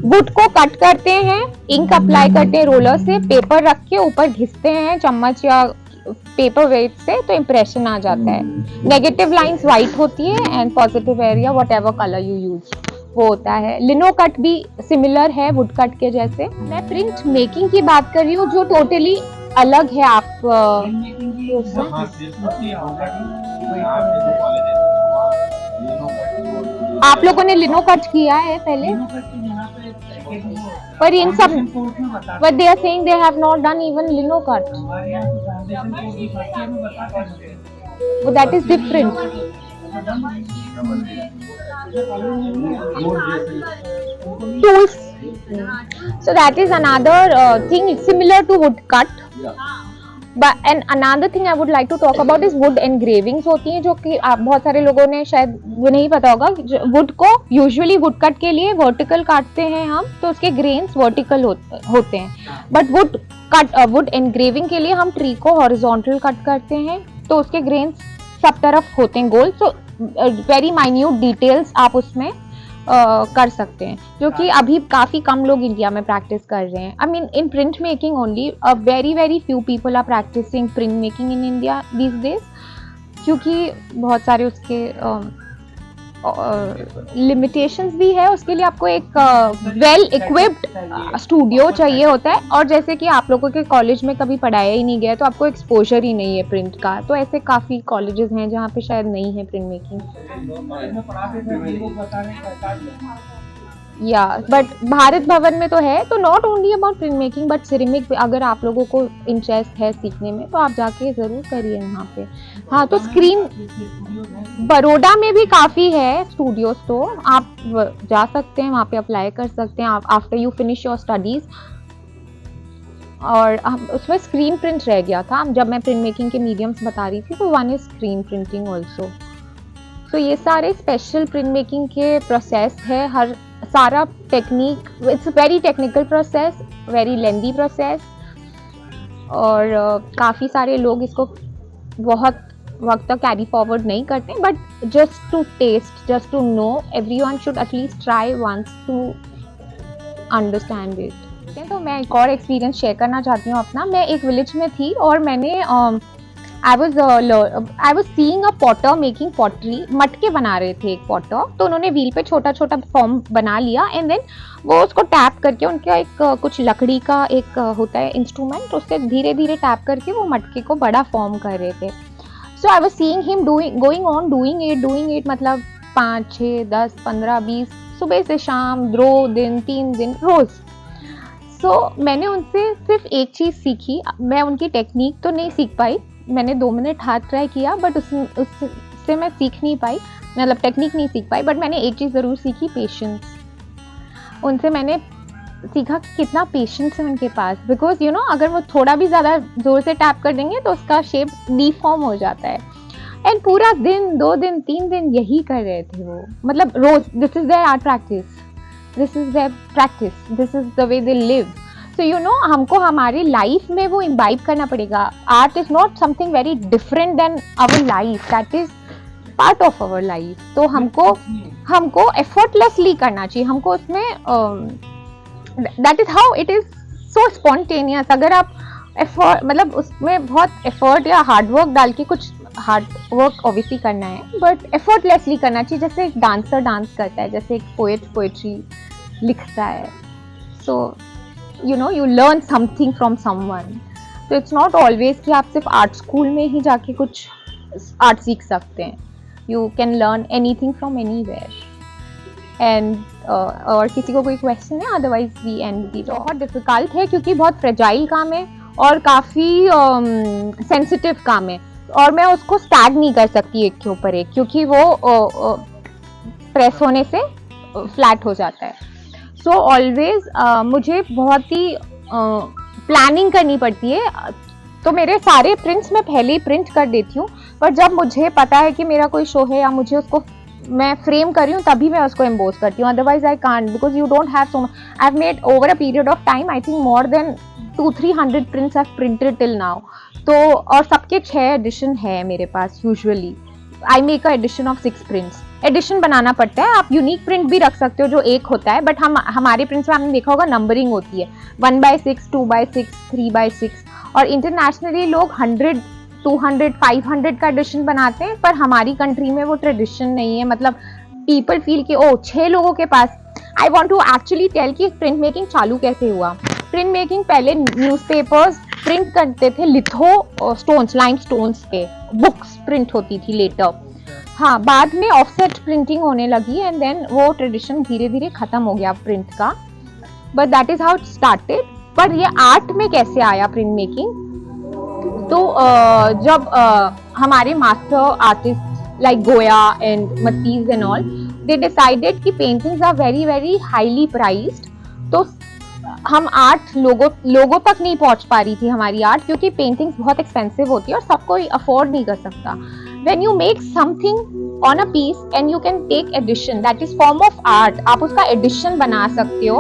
C: वुड को कट करते हैं, इंक अप्लाई करते हैं रोलर से, पेपर रख के ऊपर घिसते हैं चम्मच या पेपर वेट से तो इम्प्रेशन आ जाता है। नेगेटिव लाइंस व्हाइट होती है and positive area what ever colour you use वो होता है। लिनो कट भी सिमिलर है वुड कट के जैसे। मैं प्रिंट मेकिंग की बात कर रही हूँ जो टोटली अलग है। आप लोगों ने लिनो कट किया है पहले पर इन सब but they are saying they have not done even lino cut, that is different. Tools. So that is another thing similar to wood cut. And another thing I would like to talk about is wood engravings होती हैं जो कि आप बहुत सारे लोगों ने शायद वो नहीं पता होगा। वुड को यूजुअली वुड कट के लिए वर्टिकल काटते हैं हम तो उसके ग्रेन्स वर्टिकल होते हैं, बट वुड एनग्रेविंग के लिए हम ट्री को हॉरिजॉन्टल कट करते हैं तो उसके ग्रेन्स सब तरफ होते हैं गोल। सो वेरी माइन्यूट डिटेल्स आप उसमें कर सकते हैं जो कि अभी काफ़ी कम लोग इंडिया में प्रैक्टिस कर रहे हैं। I mean in print making only very few people are practicing print making in India these days क्योंकि बहुत सारे उसके लिमिटेशंस भी है। उसके लिए आपको एक वेल इक्विप्ड स्टूडियो चाहिए होता है और जैसे कि आप लोगों के कॉलेज में कभी पढ़ाया ही नहीं गया तो आपको एक्सपोजर ही नहीं है प्रिंट का, तो ऐसे काफ़ी कॉलेजेस हैं जहाँ पे शायद नहीं है प्रिंट मेकिंग या बट भारत भवन में तो है। तो not only about print making but ceramic अगर आप लोगों को इंटरेस्ट है सीखने में तो आप जाके ज़रूर करिए वहाँ पे। हाँ तो स्क्रीन बड़ौदा में भी काफ़ी है स्टूडियोज तो आप जा सकते हैं वहाँ पे अप्लाई कर सकते हैं आप after you finish your studies. और उसमें स्क्रीन प्रिंट रह गया था जब मैं प्रिंट मेकिंग के मीडियम्स बता रही थी तो one is screen printing also. So ये सारे स्पेशल प्रिंट मेकिंग के प्रोसेस है, हर सारा technique, it's very technical process, very lengthy process और काफ़ी सारे लोग इसको बहुत वक्त तक कैरी फॉरवर्ड नहीं करते but just to taste, just to know, everyone should at least try once to understand it. तो मैं एक और एक्सपीरियंस शेयर करना चाहती हूँ अपना। मैं एक विलेज में थी और मैंने I was seeing a potter making pottery, मटके बना रहे थे एक पॉटर, तो उन्होंने व्हील पे छोटा छोटा फॉर्म बना लिया एंड देन वो उसको टैप करके उनका एक कुछ लकड़ी का एक होता है इंस्ट्रूमेंट, उससे धीरे धीरे टैप करके वो मटके को बड़ा फॉर्म कर रहे थे। So I was seeing him doing it मतलब 5, 6, 10, 15, 20 सुबह से शाम 2 दिन 3 दिन रोज़। सो मैंने उनसे सिर्फ एक चीज़ सीखी, मैं उनकी टेक्निक तो नहीं सीख पाई, मैंने 2 मिनट हाथ ट्राई किया बट उससे मैं सीख नहीं पाई, मतलब टेक्निक नहीं सीख पाई, बट मैंने एक चीज़ ज़रूर सीखी, पेशेंस। उनसे मैंने सीखा कि कितना पेशेंस है उनके पास, बिकॉज यू नो अगर वो थोड़ा भी ज़्यादा ज़ोर से टैप कर देंगे तो उसका शेप डिफॉर्म हो जाता है। एंड पूरा दिन 2 दिन 3 दिन यही कर रहे थे वो, मतलब रोज़, this is their art practice, this is their practice, this is the way they live. So you know हमको हमारी लाइफ में वो इम्बाइब करना पड़ेगा. Art is not something very different than our life, that is part of our life. तो हमको effortlessly करना चाहिए. हमको उसमें that is how it is so spontaneous. अगर आप एफर्ट मतलब उसमें बहुत एफर्ट या हार्ड वर्क डाल के कुछ हार्ड वर्क ऑब्वियसली करना है, बट एफर्टलेसली करना चाहिए. जैसे एक डांसर डांस करता है, जैसे एक पोएट पोएट्री लिखता है. So you know you learn something from someone. तो इट्स नॉट ऑलवेज कि आप सिर्फ आर्ट स्कूल में ही जाके कुछ आर्ट सीख सकते हैं. You can learn anything from anywhere. And और किसी को कोई क्वेश्चन है? Otherwise we and the. बहुत डिफिकल्ट है क्योंकि बहुत फ्रेजाइल काम है और काफ़ी सेंसिटिव काम है, और मैं उसको स्टैग नहीं कर सकती एक के ऊपर एक, क्योंकि वो प्रेस होने से फ्लैट हो जाता है. सो ऑलवेज मुझे बहुत ही प्लानिंग करनी पड़ती है. तो मेरे सारे प्रिंट्स मैं पहले ही प्रिंट कर देती हूँ, पर जब मुझे पता है कि मेरा कोई शो है या मुझे उसको मैं फ्रेम कर रही हूँ तभी मैं उसको एम्बोस करती हूँ. Otherwise I can't, because you don't have so much. I have made over a period of time I think more than 200-300 prints have printed till now. तो और सबके 6 एडिशन है मेरे पास. Usually I make a edition of 6 prints. Edition बनाना पड़ता है. आप यूनिक प्रिंट भी रख सकते हो जो एक होता है, बट हमारे प्रिंट्स में आपने देखा होगा नंबरिंग होती है 1/6, 2/6, 3/6. और इंटरनेशनली लोग 100, 200, 500 का एडिशन बनाते हैं, पर हमारी कंट्री में वो ट्रेडिशन नहीं है. मतलब पीपल फील कि ओ 6 लोगों के पास. I want to actually tell कि प्रिंट मेकिंग चालू कैसे हुआ. प्रिंट मेकिंग पहले न्यूज़पेपर्स प्रिंट करते थे लिथो स्टोन्स, लाइम स्टोन्स पे. बुक्स प्रिंट होती थी लेटर. हाँ, बाद में ऑफसेट प्रिंटिंग होने लगी एंड देन वो ट्रेडिशन धीरे धीरे खत्म हो गया प्रिंट का. But that is how it started. पर ये आर्ट में कैसे आया प्रिंट मेकिंग? तो जब हमारे master artist like Goya and Matisse and all, they decided कि paintings are very very highly priced. तो हम आर्ट लोगों तक नहीं पहुंच पा रही थी हमारी आर्ट, क्योंकि पेंटिंग्स बहुत एक्सपेंसिव होती है और सब कोई अफोर्ड नहीं कर सकता. When you make something on a piece and you can take edition, that is form of art. आप उसका edition बना सकते हो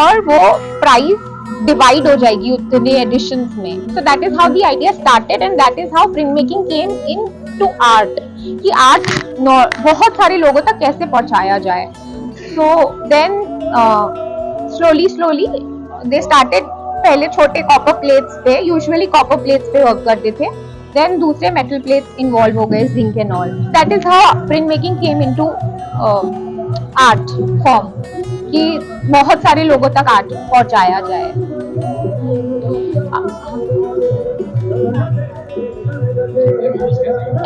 C: और वो price divide हो जाएगी उतने editions में. So that is how the idea started and that is how printmaking came into art. कि art बहुत सारे लोगों तक कैसे पहुंचाया जाए. So then slowly they started. पहले छोटे copper plates पे, usually copper plates पे work करते थे. Then दूसरे metal plates involve हो गए, zinc and all. That is how print making came into art form, कि बहुत सारे लोगों तक आर्ट पहुंचाया जाए.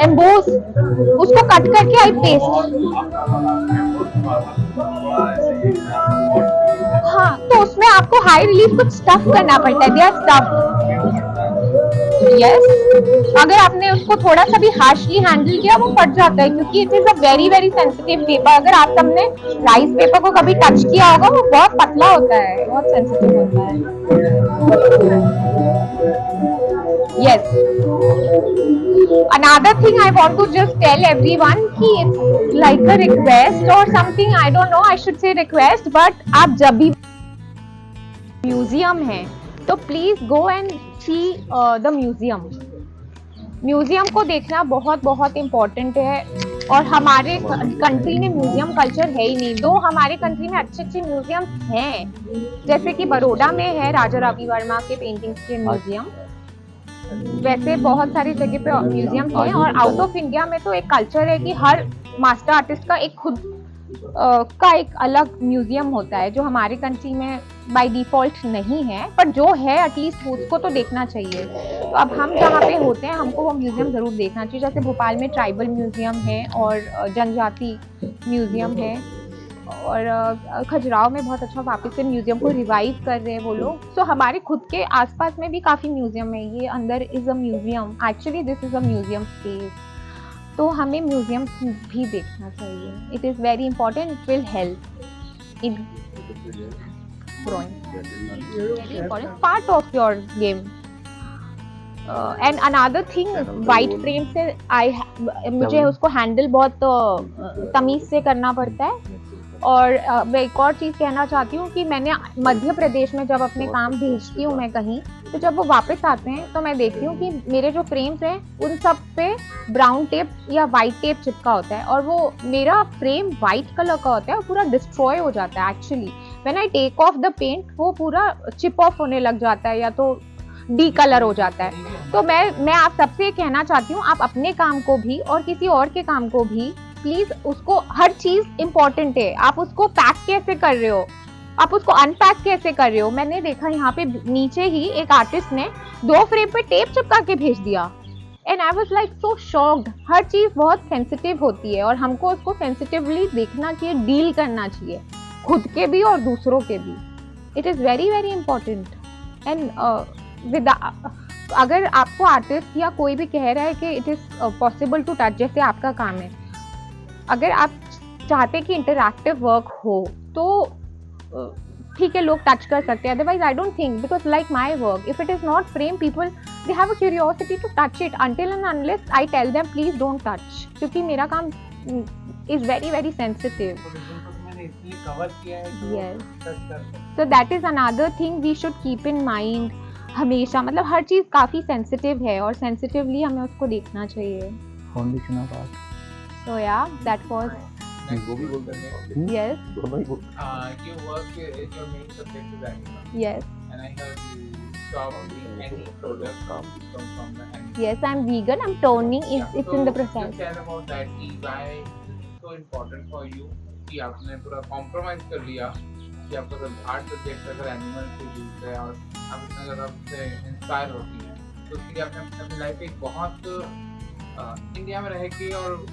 C: एम्बोस उसको कट करके आई पेस्ट. हाँ, तो उसमें आपको हाई रिलीफ कुछ स्टफ करना पड़ता है. दिया स्टफ. यस, अगर आपने उसको थोड़ा सा भी हार्शली हैंडल किया वो फट जाता है, क्योंकि it is a very very sensitive paper. अगर आप सबने राइस पेपर को कभी टच किया होगा, वो बहुत पतला होता है, बहुत सेंसिटिव होता है. Yes, another thing I want to just tell everyone कि it's like a request or something, I don't know, I should say request, but आप जब भी म्यूजियम है तो please go and see the museum. Museum को देखना बहुत बहुत इम्पोर्टेंट है. और हमारे कंट्री में म्यूजियम कल्चर है ही नहीं. दो हमारे कंट्री में अच्छे अच्छे म्यूजियम हैं, जैसे कि बड़ौदा में है राजा रवि वर्मा के पेंटिंग्स के म्यूजियम. वैसे बहुत सारी जगह पे म्यूजियम हैं. और आउट ऑफ इंडिया में तो एक कल्चर है कि हर मास्टर आर्टिस्ट का एक खुद का एक अलग म्यूजियम होता है, जो हमारे कंट्री में बाय डिफॉल्ट नहीं है, पर जो है एटलीस्ट उसको तो देखना चाहिए. तो अब हम जहाँ पे होते हैं हमको वो म्यूजियम ज़रूर देखना चाहिए. जैसे भोपाल में ट्राइबल म्यूजियम है और जनजाति म्यूजियम है, और खजुराहो में बहुत अच्छा वापस से म्यूजियम को रिवाइव कर रहे हैं वो लोग. सो हमारे खुद के आसपास में भी काफ़ी म्यूजियम है. ये अंदर is a museum, actually this is a museum space. तो हमें म्यूजियम भी देखना चाहिए. It is very important. It will help in growing. Very important part of your game. And another thing, white frame से मुझे उसको हैंडल बहुत तमीज से करना पड़ता है. और मैं एक और चीज़ कहना चाहती हूँ कि मैंने मध्य प्रदेश में जब अपने काम भेजती हूँ मैं कहीं, तो जब वो वापस आते हैं तो मैं देखती हूँ कि मेरे जो फ्रेम्स हैं उन सब पे ब्राउन टेप या वाइट टेप चिपका होता है, और वो मेरा फ्रेम वाइट कलर का होता है और पूरा डिस्ट्रॉय हो जाता है actually. When I take off the paint वो पूरा चिप ऑफ होने लग जाता है या तो डी कलर हो जाता है। तो मैं आप सबसे कहना चाहती हूँ, आप अपने काम को भी और किसी और के काम को भी प्लीज, उसको हर चीज इंपॉर्टेंट है। आप उसको पैक कैसे कर रहे हो, आप उसको अनपैक कैसे कर रहे हो। मैंने देखा यहाँ पे नीचे ही एक आर्टिस्ट ने 2 फ्रेम पे टेप चिपका के भेज दिया, and I was like so shocked. हर चीज बहुत सेंसिटिव होती है और हमको उसको सेंसिटिवली देखना चाहिए, डील करना चाहिए, खुद के भी और दूसरों के भी। It is very very important. And अगर आपको आर्टिस्ट या कोई भी कह रहा है कि it is possible to touch, जैसे आपका काम है, अगर आप चाहते हैं कि इंटरैक्टिव वर्क हो तो ठीक है, लोग टच कर सकते हैं, otherwise I don't think, because like my work, if it is not frame, people they have a curiosity to touch it until and unless I tell them please don't touch, क्योंकि मेरा काम is very very sensitive. So that is another thing we should keep in mind हमेशा। मतलब हर चीज काफी sensitive है और sensitively हमें उसको देखना चाहिए।
B: Foundation of art.
C: So yeah, that was
D: वो भी बोल देंगे
C: yes,
D: दोनों ही बोल
E: Your work is your main subject is animal,
C: yes,
E: and I heard you stop doing any product from the animal.
C: yes. I'm vegan. I'm toning. It's in the process.
E: Just tell about that. कि why this is so important for you कि आपने पूरा compromise कर लिया कि आपका art subject अगर animal से यूज है और आप इतना ज़्यादा उससे इंस्पायर होती हैं, तो उसके लिए आपने अपनी लाइफ एक बहुत इंडिया में रह के और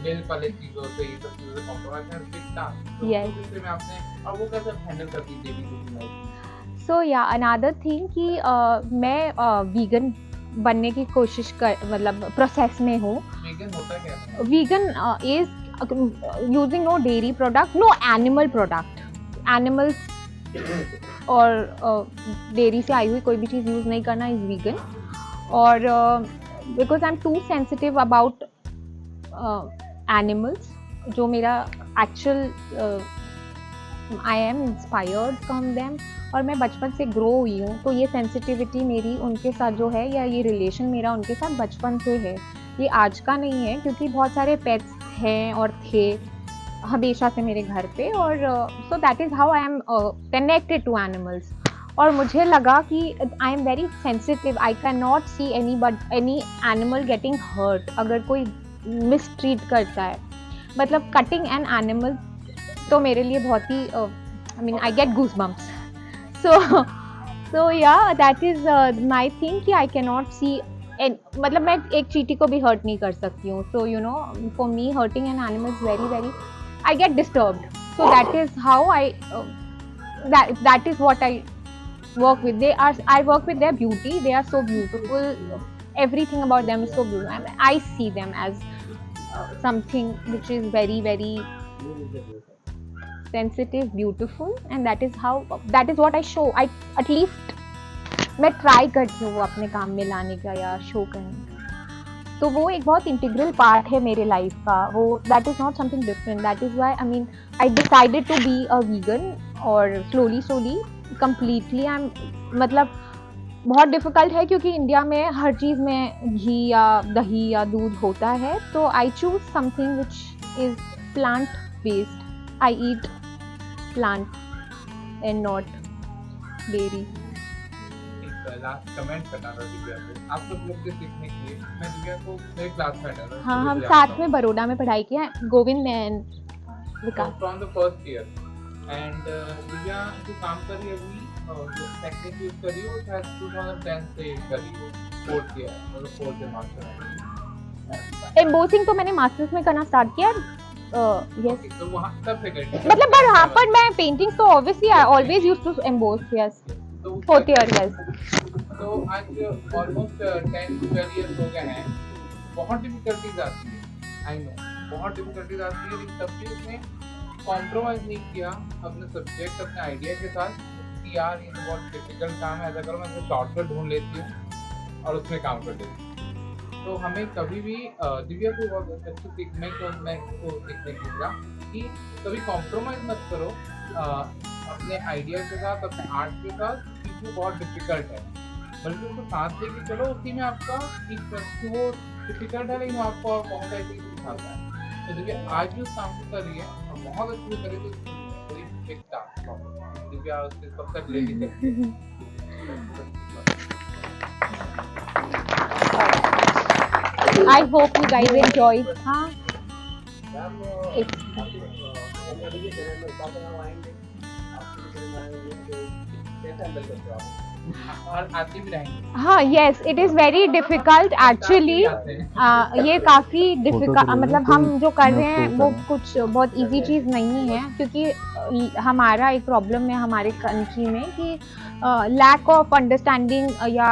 E: मिल वाले चीज़ों से ये सब चीज़ों से कॉम्प्रोमाइज करके तो
C: Yes.
E: में आपने और वो कैसे हैंडल करती थी daily life.
C: So yeah, another thing कि मैं vegan बनने की कोशिश कर, मतलब प्रोसेस में हूँ।
E: वीगन होता क्या है?
C: Vegan is using no dairy product, no animal product. Animals और डेयरी से आई हुई कोई भी चीज़ यूज़ नहीं करना इज vegan। और because I am too sensitive about animals, जो मेरा actual I am inspired from them, और मैं बचपन से ग्रो हुई हूँ, तो ये सेंसिटिविटी मेरी उनके साथ जो है, या ये रिलेशन मेरा उनके साथ बचपन से है, ये आज का नहीं है, क्योंकि बहुत सारे पेट्स हैं और थे हमेशा से मेरे घर पे, और so that is how I am connected to animals. और मुझे लगा कि I am very sensitive, I can not see any animal getting hurt. अगर कोई मिसट्रीट करता है, मतलब कटिंग एन एनिमल, तो मेरे लिए बहुत ही I mean I get goose bumps. So yeah that is my thing कि आई कैन नॉट सी, मतलब मैं एक चींटी को भी हर्ट नहीं कर सकती हूँ। सो you no, for me hurting an animal is very very, I get disturbed. So that is how I that is what I work with. I work with their beauty. They are so beautiful. Everything about them is so beautiful. I see them as something which is very very sensitive, beautiful, and that is what I show. I at least मैं try करती हूँ वो अपने काम में लाने का या शो करने का। तो वो एक बहुत इंटीग्रल पार्ट है मेरे लाइफ का। वो that is not something different. That is why I mean I decided to be a vegan, और स्लोली कम्प्लीटली आई एम, मतलब बहुत डिफ़िकल्ट है क्योंकि इंडिया में हर चीज़ में घी या दही या दूध होता है। तो I choose something which is plant based. I eat plant and not dairy.
E: Last comment करना था दिव्या को, आप सब लोग से सीखने के लिए। मैं दिव्या को मेरे क्लासमेट है।
C: हाँ, हम साथ में बड़ौदा में पढ़ाई किया, Govind and Vikas.
E: From the first year. And Divya जो काम कर रही है अभी, जो टेक्निक यूज कर रही है, वो शायद 2010 से कर रही है, फोर्थ ईयर, मतलब फोर्थ ईयर मास्टर।
C: एम्बोसिंग तो मैंने मास्टर्स में करना स्टार्ट किया। यस,
E: तो वहाँ तब से करती है।
C: मतलब पर हाँ, पर मैं पेंटिंग्स तो obviously I always used to emboss. Yes,
E: तो
C: फोर्थ ईयर। यस,
E: तो आज ऑलमोस्ट 10-12 इयर्स हो गए हैं। बहुत डिफिकल्टीज आती है, आई नो, बहुत डिफिकल्टीज आती है, लेकिन तब भी उसने कॉम्प्रोमाइज़ नहीं किया अपने सब्जेक्ट, अपने आइडिया के साथ कि यार ये तो बहुत डिफिकल्ट काम है, ऐसा करो मैं शॉर्टकट ढूंढ लेती हूँ और उसमें काम कर लेती हूँ। तो हमें कभी भी दिव्या को बहुत अच्छी सीखने को मैं को सीखने को मिला कि कभी कॉम्प्रोमाइज मत करो अपने आइडिया के साथ, अपने आर्ट के साथ, क्योंकि बहुत डिफिकल्ट है, बल्कि उसको साथ लेके चलो, उसी में आपका कि वो डिफिकल्ट है लेकिन वो आपको और बहुत सारी चीज़ सिखाता है। तो दिव्या आज भी उस काम को कर रही है और बहुत अच्छे से करे, तो दिखता दिव्या उससे कब तक लेके चलती है।
C: I hope you guys enjoyed. हाँ
E: और आते भी रहेंगे।
C: हाँ yes, it is very difficult actually. ये काफ़ी डिफिकल्ट, मतलब हम जो कर रहे हैं वो कुछ बहुत इजी चीज़ नहीं है, क्योंकि हमारा एक प्रॉब्लम है हमारे कंट्री में कि लैक ऑफ अंडरस्टैंडिंग या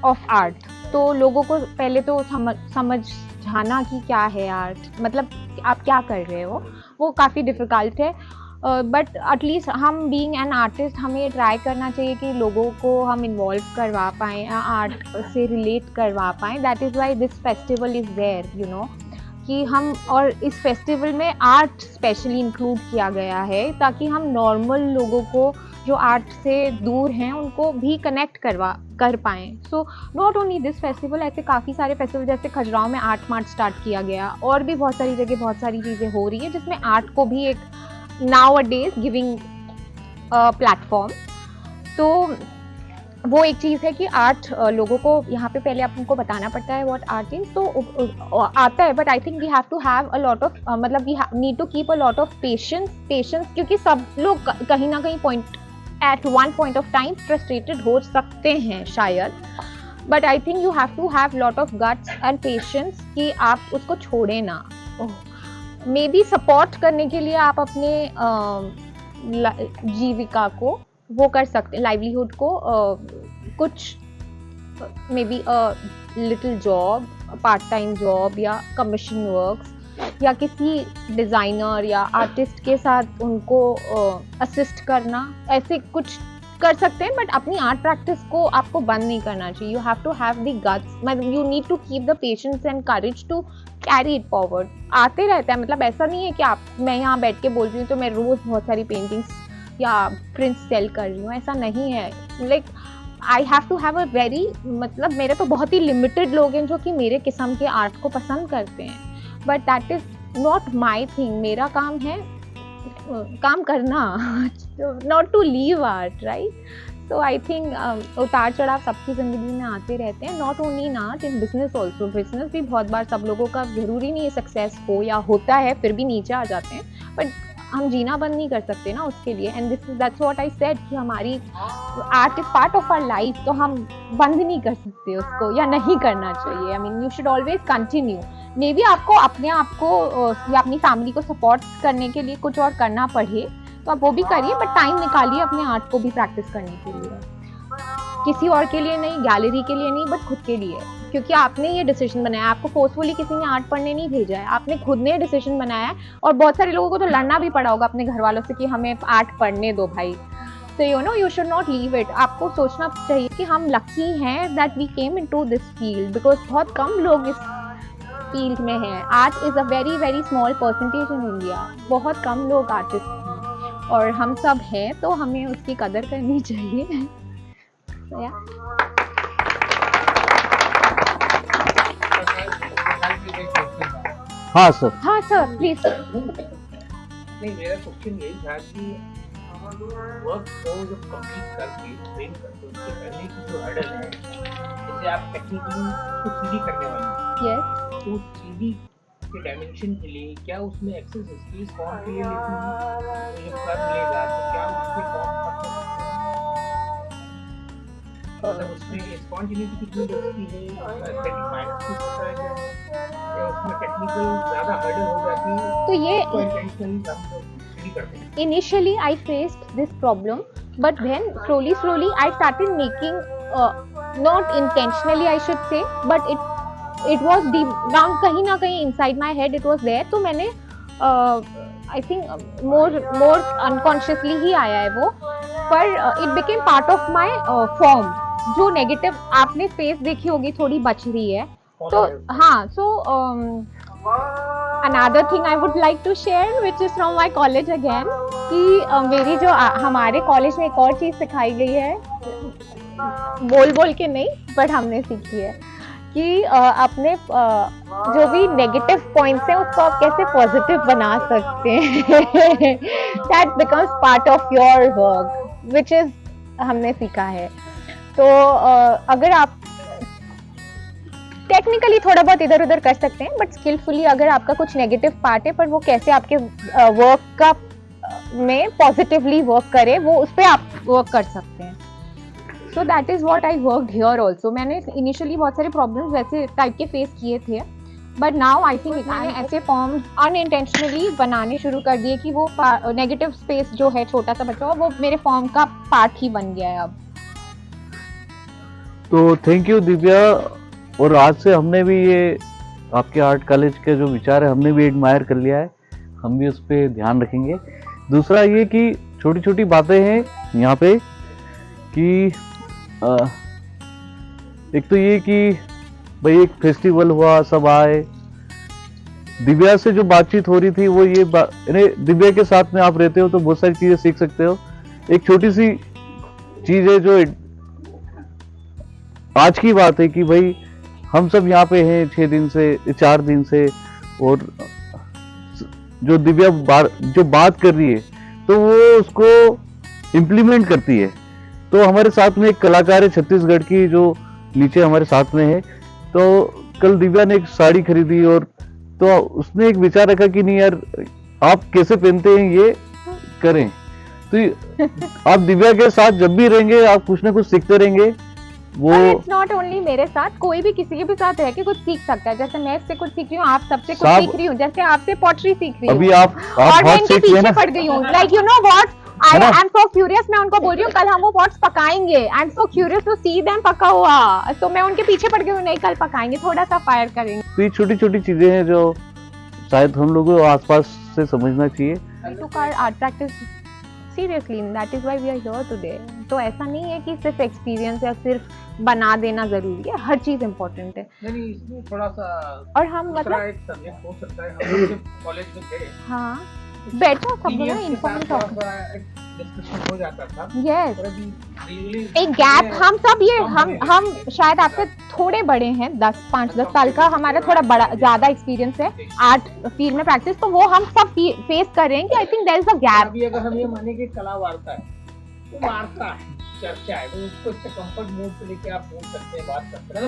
C: ऑफ आर्ट। तो लोगों को पहले तो समझाना कि क्या है आर्ट, मतलब आप क्या कर रहे हो, वो काफ़ी डिफ़िकल्ट है। बट एटलीस्ट हम बीइंग एन आर्टिस्ट हमें ट्राई करना चाहिए कि लोगों को हम इन्वॉल्व करवा पाएँ, आर्ट से रिलेट करवा पाएँ। That is why this festival is there, you know, कि हम, और इस फेस्टिवल में आर्ट स्पेशली इंक्लूड किया गया है ताकि हम नॉर्मल लोगों को जो आर्ट से दूर हैं उनको भी कनेक्ट कर पाएँ। So not only this festival, ऐसे काफ़ी सारे फेस्टिवल, जैसे खजुराहो में आर्ट मार्ट स्टार्ट किया गया, और भी बहुत सारी जगह बहुत सारी चीज़ें हो रही है जिसमें आर्ट को भी एक nowadays giving प्लेटफॉर्म। तो वो एक चीज़ है कि आर्ट लोगों को यहाँ पे पहले आपको बताना पड़ता है व्हाट आर्ट इज, तो आता है, but I think we have to have a lot of, मतलब we need to keep a lot of patience, क्योंकि सब लोग कहीं ना कहीं at one point of time frustrated हो सकते हैं शायद, but I think you have to have lot of guts and patience कि आप उसको छोड़े ना। मे बी सपोर्ट करने के लिए आप अपने जीविका को वो कर सकते हैं, लाइवलीहुड को, कुछ may be little job, part time job या कमीशन वर्क्स, या किसी डिज़ाइनर या आर्टिस्ट के साथ उनको असिस्ट करना, ऐसे कुछ कर सकते हैं। बट अपनी आर्ट प्रैक्टिस को आपको बंद नहीं करना चाहिए। You have to have the guts, मतलब you need to keep the patience and courage to carry it forward. आते रहता है, मतलब ऐसा नहीं है कि मैं यहाँ बैठ के बोल रही हूँ तो मैं रोज़ बहुत सारी पेंटिंग्स या प्रिंट्स सेल कर रही हूँ, ऐसा नहीं है। Like I have to have a very, मतलब मेरे तो बहुत ही लिमिटेड लोग हैं जो कि मेरे किस्म के आर्ट को पसंद करते हैं, but that is not my thing. मेरा काम है काम करना, not to leave art, right. So I think उतार चढ़ाव सबकी ज़िंदगी में आते रहते हैं, not only in art, in business also. Business भी बहुत बार सब लोगों का ज़रूरी नहीं है सक्सेस हो, या होता है फिर भी नीचे आ जाते हैं, बट हम जीना बंद नहीं कर सकते ना उसके लिए। And that's what I said कि हमारी art is part of our life, तो हम बंद नहीं कर सकते उसको, या नहीं करना चाहिए। I mean you should always continue. May be आपको अपने आप को या अपनी फैमिली को सपोर्ट करने के लिए कुछ और करना पड़े तो आप वो भी करिए, बट टाइम निकालिए अपने आर्ट को भी प्रैक्टिस करने के लिए, किसी और के लिए नहीं, गैलरी के लिए नहीं, बट खुद के लिए, क्योंकि आपने ये डिसीजन बनाया। आपको फोर्सफुली किसी ने आर्ट पढ़ने नहीं भेजा है, आपने खुद ने डिसीजन बनाया है। और बहुत सारे लोगों को तो लड़ना भी पड़ा होगा अपने घर वालों से कि हमें आर्ट पढ़ने दो भाई। तो you know you should not leave it. आपको सोचना चाहिए कि हम लकी हैं that we came into this field, because बहुत कम लोग इस फील्ड में हैं। Art is a very very small percentage in India, बहुत कम लोग आर्टिस्ट हैं और हम सब हैं, तो हमें उसकी कदर करनी चाहिए। So, yeah.
B: हाँ सर।
C: हाँ सर, प्लीज।
E: नहीं, मेरा क्वेश्चन यही था कि वर्क को जब कंप्लीट करके ट्रेन करते उसके पहले की जो हर्डल है, जैसे आप टेक्निकली उसको 3D करने वाले हैं,
C: यस,
E: तो 3D के डायमेंशन के लिए क्या उसमें एक्सेस स्पेस कौन के लिए लेती है, जब कर लेगा तो क्या उसके कौन कर सकते हैं, मतलब उसमें स्पॉन्टेनिटी कितनी लगती है, एस्थेटिक माइनस कुछ होता है क्या, या उसमें टेक्निकल ज़्यादा हर्डल हो जाती है,
C: तो ये
E: तो इंटेंशनली हम लोग नहीं करते हैं।
C: initially I faced this problem, but then slowly I started making, not intentionally I should say, but it was deep down, कहीं ना कहीं inside my head it was there, तो मैंने I think more unconsciously ही आया है वो, पर it became part of my form। जो नेगेटिव आपने फेस देखी होगी थोड़ी बच रही है, So हाँ, so another thing I would like to share which is from my college again कि मेरी जो हमारे कॉलेज में एक और चीज़ सिखाई गई है, बोल बोल के नहीं बट हमने सीखी है कि अपने जो भी नेगेटिव पॉइंट्स हैं उसको आप कैसे पॉजिटिव बना सकते हैं. That becomes part of your work which is हमने सीखा है. तो अगर आप टेक्निकली थोड़ा बहुत इधर उधर कर सकते हैं बट स्किलफुली अगर आपका कुछ नेगेटिव पार्ट है पर वो कैसे आपके वर्क का में पॉजिटिवली वर्क करे वो उस पर आप वर्क कर सकते हैं. सो that is what I worked here also. मैंने इनिशियली बहुत सारे प्रॉब्लम्स वैसे टाइप के फेस किए थे बट नाउ आई थिंक मैंने ऐसे फॉर्म अनइंटेंशनली बनाने शुरू कर दिए कि वो नेगेटिव स्पेस जो है छोटा सा बचा वो मेरे फॉर्म का पार्ट ही बन गया है अब.
B: तो थैंक यू दिव्या. और आज से हमने भी ये आपके आर्ट कॉलेज के जो विचार है हमने भी एडमायर कर लिया है, हम भी उस पर ध्यान रखेंगे. दूसरा ये कि छोटी छोटी बातें हैं यहाँ पे कि एक तो ये कि भाई एक फेस्टिवल हुआ, सब आए. दिव्या से जो बातचीत हो रही थी वो ये दिव्या के साथ में आप रहते हो तो बहुत सारी चीजें सीख सकते हो. एक छोटी सी चीज है जो आज की बात है कि भाई हम सब यहाँ पे हैं 6 दिन से 4 दिन से और जो दिव्या जो बात कर रही है तो वो उसको इम्प्लीमेंट करती है. तो हमारे साथ में एक कलाकार है छत्तीसगढ़ की जो नीचे हमारे साथ में है. तो कल दिव्या ने एक साड़ी खरीदी और तो उसने एक विचार रखा कि नहीं यार आप कैसे पहनते हैं ये करें. तो आप दिव्या के साथ जब भी रहेंगे आप कुछ ना कुछ सीखते रहेंगे. वो
C: इट्स नॉट ओनली मेरे साथ, कोई भी किसी के भी साथ रह के कुछ सीख सकता है. जैसे मैं इससे कुछ सीख रही हूँ, आप सबसे कुछ सीख रही हूँ, जैसे आपसे पॉटरी सीख रही हूँ
B: अभी आप
C: और मैं
B: बहुत
C: इनके
B: सीख लिया
C: पीछे
B: ना.
C: पड़ गई हूँ. Like you know what I am so curious. मैं उनको बोल रही हूँ कल हम वो पॉट्स पकाएंगे. I am so curious to see them पका हुआ. तो मैं उनके पीछे पड़ गई हूँ, नहीं कल पकाएंगे, थोड़ा सा फायर करेंगे.
B: तो ये छोटी छोटी चीजें हैं जो शायद हम लोगों को आसपास से समझना चाहिए.
C: We took our art practice seriously and that is why we are here today. तो ऐसा नहीं है कि सिर्फ एक्सपीरियंस या सिर्फ बना देना जरूरी है, हर चीज इम्पोर्टेंट है.
E: नहीं इसमें थोड़ा सा
C: और हम
E: दूसरा
C: मतलब
E: एक सब्जेक्ट हो सकता है. हम जब कॉलेज में थे
C: हाँ बैठो सब लोग इन्फॉर्मेट
E: थोड़ा सा एक डिस्कशन हो जाता था.
C: यस
E: और अभी usually
C: एक गैप हम सब ये हम शायद आपसे थोड़े बड़े हैं 5-10 साल का हमारा थोड़ा बड़ा ज्यादा एक्सपीरियंस है आर्ट फील्ड में प्रैक्टिस. तो वो हम सब फेस कर रहे हैं कि I think there is a gap.
E: अभी अगर हम ये माने कि कला वार्ता है तो वार्ता है, चर्चा है, तो उसको इससे कंफर्ट मोड से लेके आप बोल सकते हैं, बात करते हैं.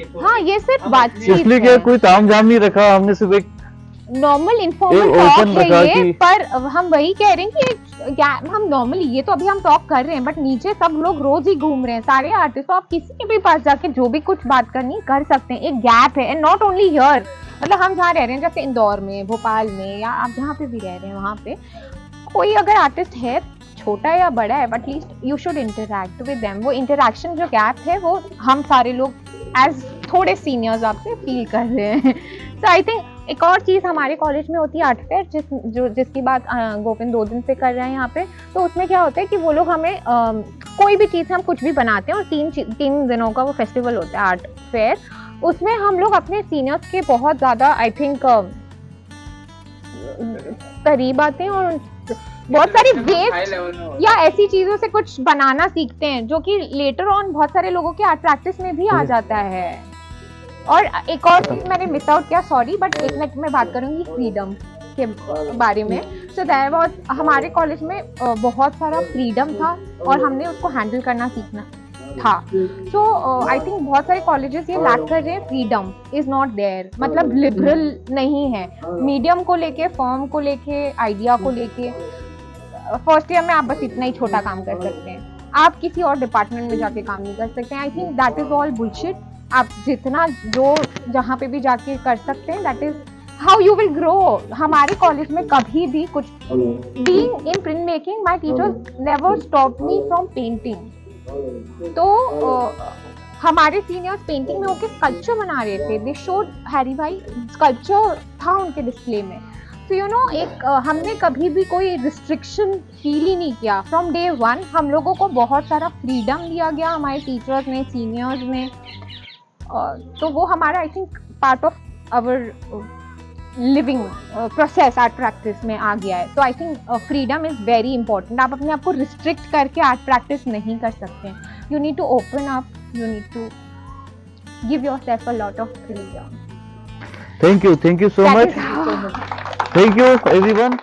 C: Yes. हाँ ये सिर्फ बातचीत
B: इसलिए क्या कोई तामझाम नहीं रखा हमने, सिर्फ एक
C: नॉर्मल इनफॉर्मल
B: एक
C: टॉक
B: open
C: है
B: रखा
C: ये.
B: कि-
C: पर हम वही कह रहे हैं कि हम नॉर्मली ये तो अभी हम टॉक कर रहे हैं बट नीचे सब लोग रोज ही घूम रहे हैं सारे आर्टिस्ट. तो आप किसी के भी पास जाके जो भी कुछ बात करनी कर सकते हैं. एक गैप है एंड नॉट ओनली हियर, मतलब हम जहाँ रह रहे हैं जैसे इंदौर में, भोपाल में या आप जहाँ पे भी रह रहे हैं वहाँ पे कोई अगर आर्टिस्ट है छोटा या बड़ा है but least you should interact with them. वो इंटरैक्शन जो गैप है वो हम सारे लोग एज थोड़े सीनियर्स आपसे फील कर रहे हैं. सो आई थिंक एक और चीज़ हमारे कॉलेज में होती है आर्ट फेयर जिसकी बात गोविंद 2 दिन से कर रहे हैं यहाँ पे. तो उसमें क्या होता है कि वो लोग हमें कोई भी चीज़ हम कुछ भी बनाते हैं और 3 दिनों का वो फेस्टिवल होता है आर्ट फेयर. उसमें हम लोग अपने सीनियर्स के बहुत ज़्यादा आई थिंक करीब आते हैं और बहुत सारी वेस्ट या ऐसी चीजों से कुछ बनाना सीखते हैं जो कि लेटर ऑन बहुत सारे लोगों के आर्ट प्रैक्टिस में भी आ जाता है. और एक और चीज मैंने मिस आउट किया, सॉरी, बट एक मिनट में बात करूंगी फ्रीडम के बारे में. सो दैट वाज हमारे कॉलेज में बहुत सारा फ्रीडम था और हमने उसको हैंडल करना सीखना था. सो आई थिंक बहुत सारे कॉलेजेस ये लैक कर रहे हैं. फ्रीडम इज नॉट देयर, मतलब लिबरल नहीं है मीडियम को लेके, फॉर्म को लेके, आइडिया को लेके. फर्स्ट ईयर में आप बस इतना ही छोटा काम कर सकते हैं, आप किसी और डिपार्टमेंट में जाके काम नहीं कर सकते. I think that is all bullshit. आप जितना जो जहाँ पे भी जाके कर सकते हैं that is how you will grow. हमारे कॉलेज में कभी भी कुछ being in print making my teachers never stop me from painting. तो हमारे सीनियर्स पेंटिंग में होके स्कल्पचर बना रहे थे. दे शोड हैरी भाई स्कल्पचर था उनके डिस्प्ले में. तो यू नो एक हमने कभी भी कोई रिस्ट्रिक्शन फील ही नहीं किया. फ्रॉम डे 1 हम लोगों को बहुत सारा फ्रीडम दिया गया हमारे टीचर्स ने, सीनियर्स ने. तो वो हमारा I think part of our living process art practice में आ गया है. तो I think freedom is very important. आप अपने आप को रिस्ट्रिक्ट करके आर्ट प्रैक्टिस नहीं कर सकते. You need to open up, you need to give yourself a lot of freedom.
B: Thank you so much. Thank you everyone.